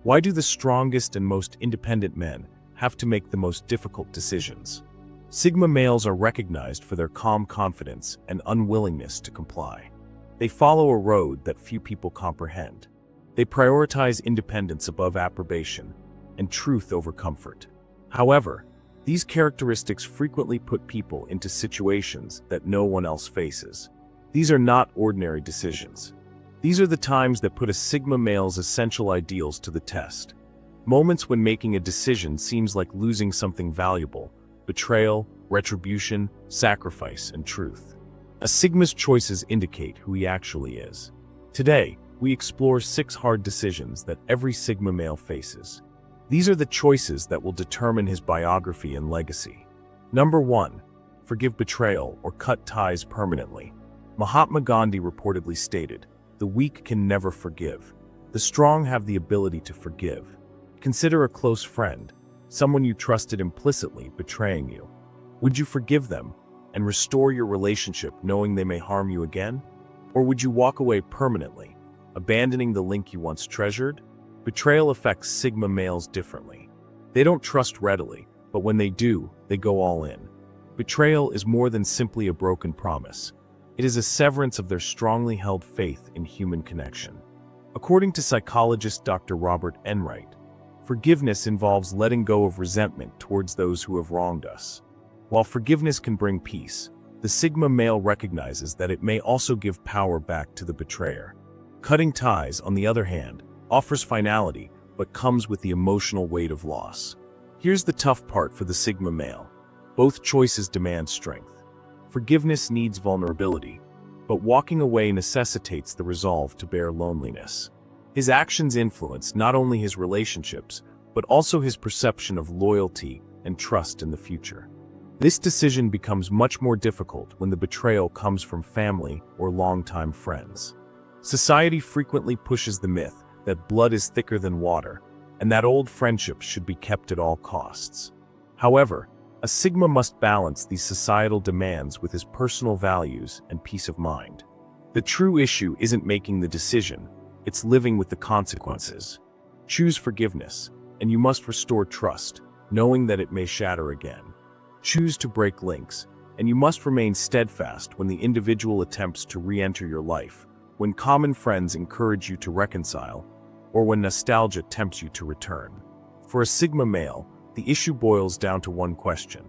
Why do the strongest and most independent men have to make the most difficult decisions? Sigma males are recognized for their calm confidence and unwillingness to comply. They follow a road that few people comprehend. They prioritize independence above approbation and truth over comfort. However, these characteristics frequently put people into situations that no one else faces. These are not ordinary decisions. These are the times that put a Sigma male's essential ideals to the test. Moments when making a decision seems like losing something valuable: betrayal, retribution, sacrifice, and truth. A Sigma's choices indicate who he actually is. Today, we explore 6 hard decisions that every Sigma male faces. These are the choices that will determine his biography and legacy. Number 1. Forgive betrayal or cut ties permanently. Mahatma Gandhi reportedly stated, "The weak can never forgive. The strong have the ability to forgive." Consider a close friend, someone you trusted implicitly, betraying you. Would you forgive them and restore your relationship knowing they may harm you again? Or would you walk away permanently, abandoning the link you once treasured? Betrayal affects Sigma males differently. They don't trust readily, but when they do, they go all in. Betrayal is more than simply a broken promise. It is a severance of their strongly held faith in human connection. According to psychologist Dr. Robert Enright, forgiveness involves letting go of resentment towards those who have wronged us. While forgiveness can bring peace, the Sigma male recognizes that it may also give power back to the betrayer. Cutting ties, on the other hand, offers finality, but comes with the emotional weight of loss. Here's the tough part for the Sigma male. Both choices demand strength. Forgiveness needs vulnerability, but walking away necessitates the resolve to bear loneliness. His actions influence not only his relationships, but also his perception of loyalty and trust in the future. This decision becomes much more difficult when the betrayal comes from family or longtime friends. Society frequently pushes the myth that blood is thicker than water, and that old friendships should be kept at all costs. However, a Sigma must balance these societal demands with his personal values and peace of mind. The true issue isn't making the decision, it's living with the consequences. Choose forgiveness, and you must restore trust, knowing that it may shatter again. Choose to break links, and you must remain steadfast when the individual attempts to re-enter your life, when common friends encourage you to reconcile, or when nostalgia tempts you to return. For a Sigma male, the issue boils down to one question: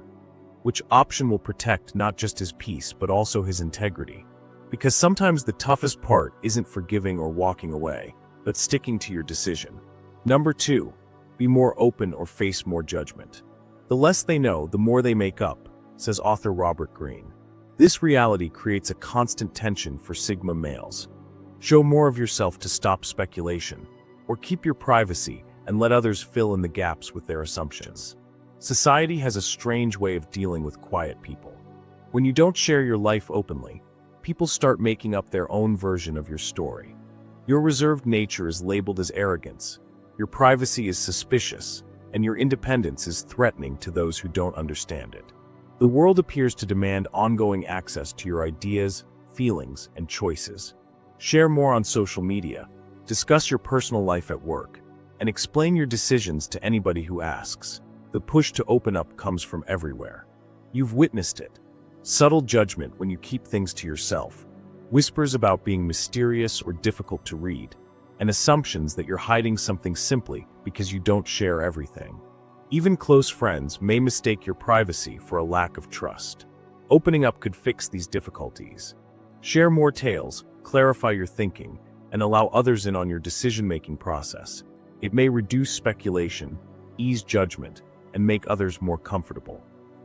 which option will protect not just his peace but also his integrity? Because sometimes the toughest part isn't forgiving or walking away, but sticking to your decision. Number 2. Be more open or face more judgment. The less they know, the more they make up, says author Robert Greene. This reality creates a constant tension for Sigma males. Show more of yourself to stop speculation, or keep your privacy and let others fill in the gaps with their assumptions. Society has a strange way of dealing with quiet people. When you don't share your life openly, people start making up their own version of your story. Your reserved nature is labeled as arrogance, your privacy is suspicious, and your independence is threatening to those who don't understand it. The world appears to demand ongoing access to your ideas, feelings, and choices. Share more on social media, discuss your personal life at work, and explain your decisions to anybody who asks. The push to open up comes from everywhere. You've witnessed it. Subtle judgment when you keep things to yourself, whispers about being mysterious or difficult to read, and assumptions that you're hiding something simply because you don't share everything. Even close friends may mistake your privacy for a lack of trust. Opening up could fix these difficulties. Share more tales, clarify your thinking, and allow others in on your decision-making process. It may reduce speculation, ease judgment, and make others more comfortable.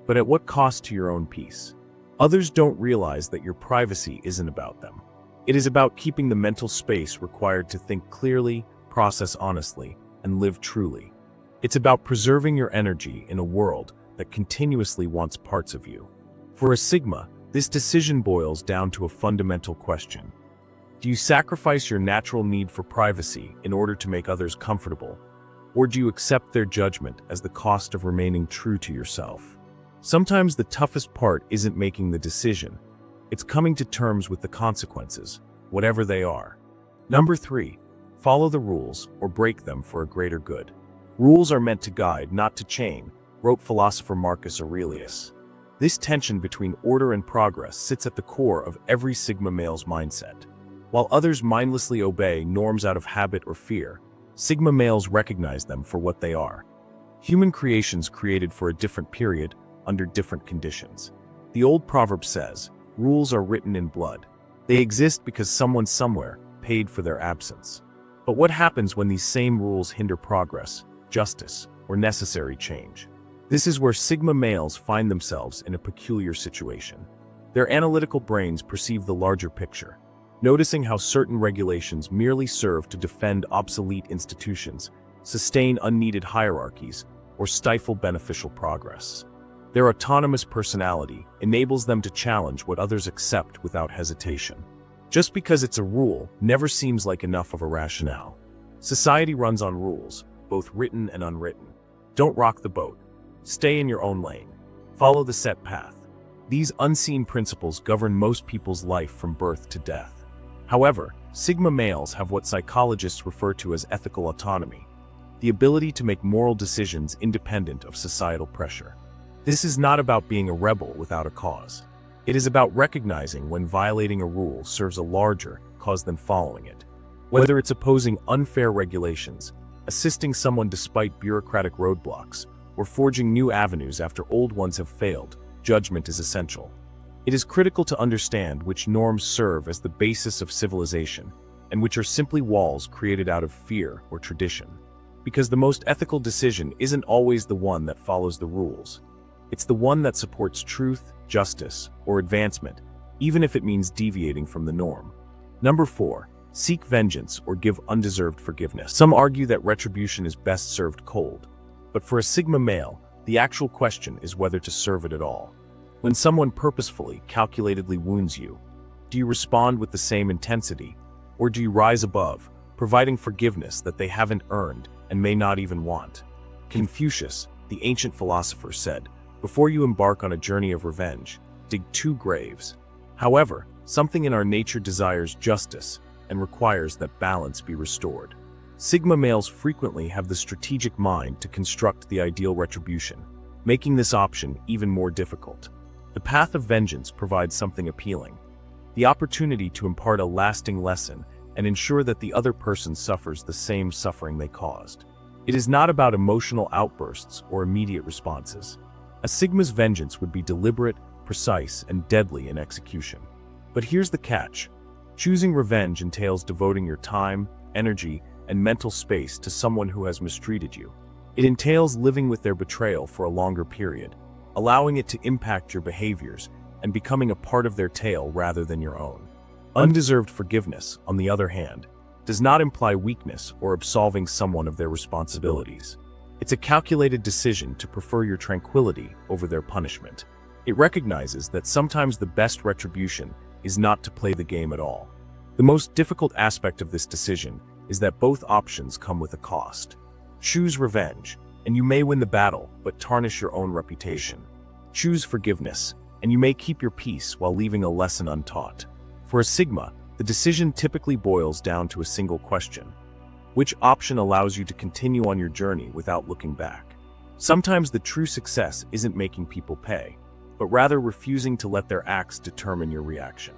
But at what cost to your own peace? Others don't realize that your privacy isn't about them. It is about keeping the mental space required to think clearly, process honestly, and live truly. It's about preserving your energy in a world that continuously wants parts of you. For a Sigma, this decision boils down to a fundamental question. Do you sacrifice your natural need for privacy in order to make others comfortable? Or do you accept their judgment as the cost of remaining true to yourself? Sometimes the toughest part isn't making the decision. It's coming to terms with the consequences, whatever they are. Number 3. follow the rules or break them for a greater good. Rules are meant to guide, not to chain, wrote philosopher Marcus Aurelius. This tension between order and progress sits at the core of every Sigma male's mindset. While others mindlessly obey norms out of habit or fear, Sigma males recognize them for what they are: human creations created for a different period, under different conditions. The old proverb says, "Rules are written in blood." They exist because someone somewhere paid for their absence. But what happens when these same rules hinder progress, justice, or necessary change? This is where Sigma males find themselves in a peculiar situation. Their analytical brains perceive the larger picture, noticing how certain regulations merely serve to defend obsolete institutions, sustain unneeded hierarchies, or stifle beneficial progress. Their autonomous personality enables them to challenge what others accept without hesitation. Just because it's a rule never seems like enough of a rationale. Society runs on rules, both written and unwritten. Don't rock the boat. Stay in your own lane. Follow the set path. These unseen principles govern most people's life from birth to death. However, Sigma males have what psychologists refer to as ethical autonomy, the ability to make moral decisions independent of societal pressure. This is not about being a rebel without a cause. It is about recognizing when violating a rule serves a larger cause than following it. Whether it's opposing unfair regulations, assisting someone despite bureaucratic roadblocks, or forging new avenues after old ones have failed, judgment is essential. It is critical to understand which norms serve as the basis of civilization, and which are simply walls created out of fear or tradition. Because the most ethical decision isn't always the one that follows the rules. It's the one that supports truth, justice, or advancement, even if it means deviating from the norm. Number 4. Seek vengeance or give undeserved forgiveness. Some argue that retribution is best served cold. But for a Sigma male, the actual question is whether to serve it at all. When someone purposefully, calculatedly wounds you, do you respond with the same intensity, or do you rise above, providing forgiveness that they haven't earned and may not even want? Confucius, the ancient philosopher, said, "Before you embark on a journey of revenge, dig 2 graves." However, something in our nature desires justice and requires that balance be restored. Sigma males frequently have the strategic mind to construct the ideal retribution, making this option even more difficult. The path of vengeance provides something appealing: the opportunity to impart a lasting lesson and ensure that the other person suffers the same suffering they caused. It is not about emotional outbursts or immediate responses. A Sigma's vengeance would be deliberate, precise, and deadly in execution. But here's the catch. Choosing revenge entails devoting your time, energy, and mental space to someone who has mistreated you. It entails living with their betrayal for a longer period, allowing it to impact your behaviors and becoming a part of their tale rather than your own. Undeserved forgiveness, on the other hand, does not imply weakness or absolving someone of their responsibilities. It's a calculated decision to prefer your tranquility over their punishment. It recognizes that sometimes the best retribution is not to play the game at all. The most difficult aspect of this decision is that both options come with a cost. Choose revenge, and you may win the battle, but tarnish your own reputation. Choose forgiveness, and you may keep your peace while leaving a lesson untaught. For a Sigma, the decision typically boils down to a single question: which option allows you to continue on your journey without looking back? Sometimes the true success isn't making people pay, but rather refusing to let their acts determine your reaction.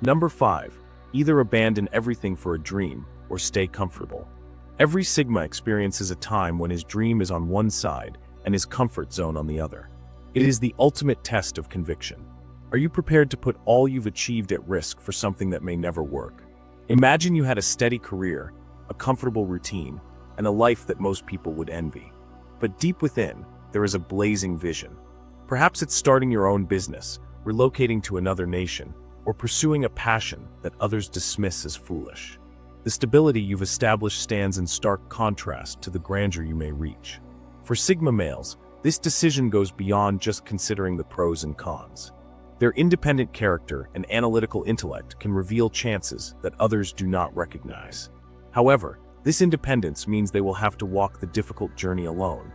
Number 5. Either abandon everything for a dream or stay comfortable. Every Sigma experiences a time when his dream is on one side and his comfort zone on the other. It is the ultimate test of conviction. Are you prepared to put all you've achieved at risk for something that may never work? Imagine you had a steady career, a comfortable routine, and a life that most people would envy. But deep within, there is a blazing vision. Perhaps it's starting your own business, relocating to another nation, or pursuing a passion that others dismiss as foolish. The stability you've established stands in stark contrast to the grandeur you may reach. For Sigma males, this decision goes beyond just considering the pros and cons. Their independent character and analytical intellect can reveal chances that others do not recognize. However, this independence means they will have to walk the difficult journey alone,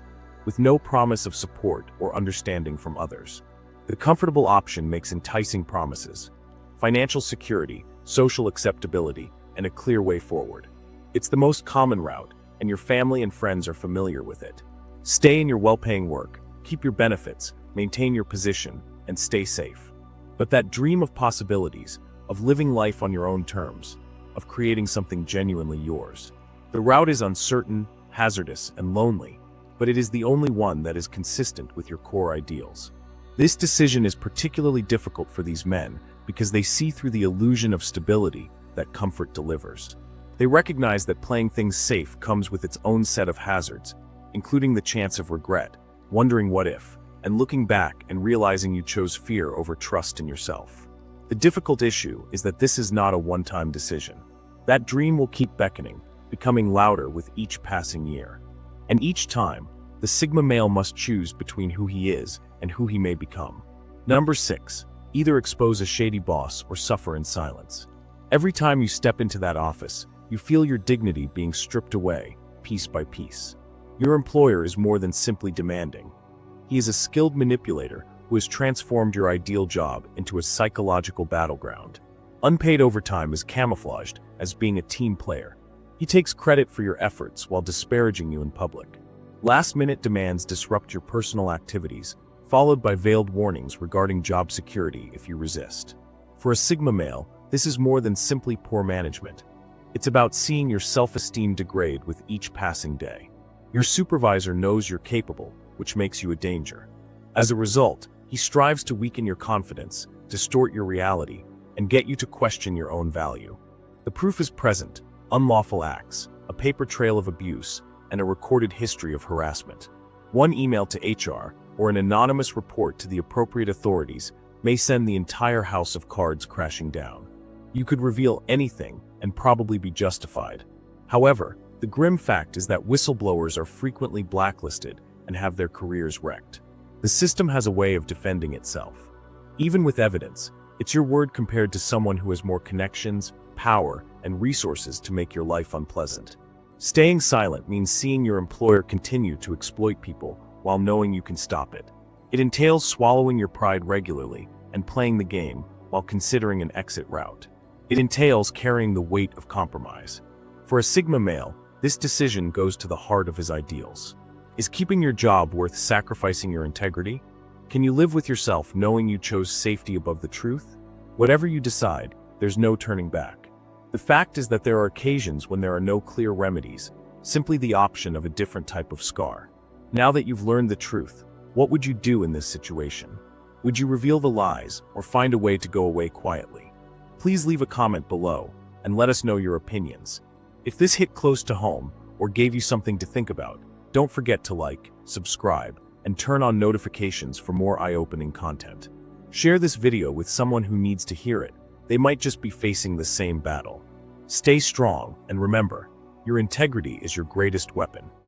with no promise of support or understanding from others. The comfortable option makes enticing promises: financial security, social acceptability, and a clear way forward. It's the most common route, and your family and friends are familiar with it. Stay in your well-paying work, keep your benefits, maintain your position, and stay safe. But that dream of possibilities, of living life on your own terms, of creating something genuinely yours. The route is uncertain, hazardous, and lonely, but it is the only one that is consistent with your core ideals. This decision is particularly difficult for these men because they see through the illusion of stability that comfort delivers. They recognize that playing things safe comes with its own set of hazards, including the chance of regret, wondering what if, and looking back and realizing you chose fear over trust in yourself. The difficult issue is that this is not a one-time decision. That dream will keep beckoning, becoming louder with each passing year. And each time, the Sigma male must choose between who he is and who he may become. Number 6. Either expose a shady boss or suffer in silence. Every time you step into that office, you feel your dignity being stripped away, piece by piece. Your employer is more than simply demanding. He is a skilled manipulator who has transformed your ideal job into a psychological battleground. Unpaid overtime is camouflaged as being a team player. He takes credit for your efforts while disparaging you in public. Last-minute demands disrupt your personal activities, followed by veiled warnings regarding job security if you resist. For a Sigma male, this is more than simply poor management. It's about seeing your self-esteem degrade with each passing day. Your supervisor knows you're capable, which makes you a danger. As a result, he strives to weaken your confidence, distort your reality, and get you to question your own value. The proof is present: unlawful acts, a paper trail of abuse, and a recorded history of harassment. One email to HR or an anonymous report to the appropriate authorities may send the entire house of cards crashing down. You could reveal anything and probably be justified. However, the grim fact is that whistleblowers are frequently blacklisted and have their careers wrecked. The system has a way of defending itself. Even with evidence, it's your word compared to someone who has more connections, power, and resources to make your life unpleasant. Staying silent means seeing your employer continue to exploit people while knowing you can stop it. It entails swallowing your pride regularly and playing the game while considering an exit route. It entails carrying the weight of compromise. For a Sigma male, this decision goes to the heart of his ideals. Is keeping your job worth sacrificing your integrity? Can you live with yourself knowing you chose safety above the truth? Whatever you decide, there's no turning back. The fact is that there are occasions when there are no clear remedies, simply the option of a different type of scar. Now that you've learned the truth, what would you do in this situation? Would you reveal the lies or find a way to go away quietly? Please leave a comment below and let us know your opinions. If this hit close to home or gave you something to think about, don't forget to like, subscribe, and turn on notifications for more eye-opening content. Share this video with someone who needs to hear it. They might just be facing the same battle. Stay strong, and remember, your integrity is your greatest weapon.